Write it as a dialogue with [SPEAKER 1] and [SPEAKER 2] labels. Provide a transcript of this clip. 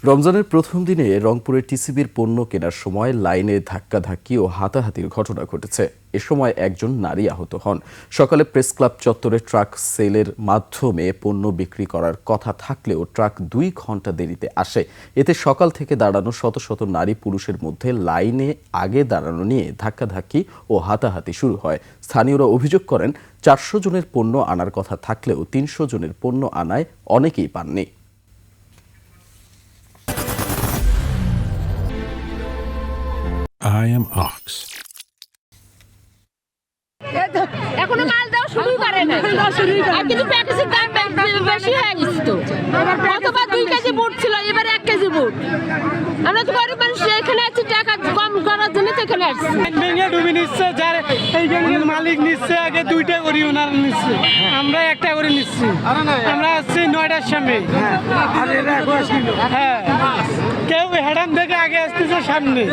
[SPEAKER 1] রমজানের প্রথম দিনে রংপুরে টিসিবির পণ্য কেনার সময় লাইনে ধাক্কাধাক্কি ও হাতাহাতির ঘটনা ঘটেছে। এ সময় একজন নারী আহত হন। সকালে প্রেস ক্লাব চত্বরে ট্রাক সেলের মাধ্যমে পণ্য বিক্রি করার কথা থাকলেও ট্রাক 2 ঘন্টা দেরিতে আসে। এতে সকাল থেকে দাঁড়ানো শত শত নারী পুরুষের মধ্যে লাইনে আগে দাঁড়ানো নিয়ে ধাক্কাধাক্কি ও হাতাহাতি শুরু হয়। স্থানীয়রা অভিযোগ করেন, 400 জনের পণ্য আনার কথা থাকলেও 300 জনের পণ্য আনায় অনেকেই পাননি।
[SPEAKER 2] I am Ox.
[SPEAKER 3] এখনো মাল দেওয়া শুরু করে না, আর কিন্তু প্যাকেজের দাম বেশি হয়ে গেছে। তো গতবার 2 কেজি বুট ছিল, এবার 1 কেজি বুট। আমরা তো গরিব মানুষ, এখানে আছি টাকা কম করার জন্য তো এখানে আসছি।
[SPEAKER 4] ভেঙে ডুবি নিচ্ছে, যার এই গ্যাংয়ের মালিক নিচ্ছে আগে 2টা করে ওনার নিচ্ছে, আমরা 1টা করে নিচ্ছি। আমরা আসছি 9টার সামনে। হ্যাঁ, কেউ হেডাম থেকে আগে আসতেছে সামনে।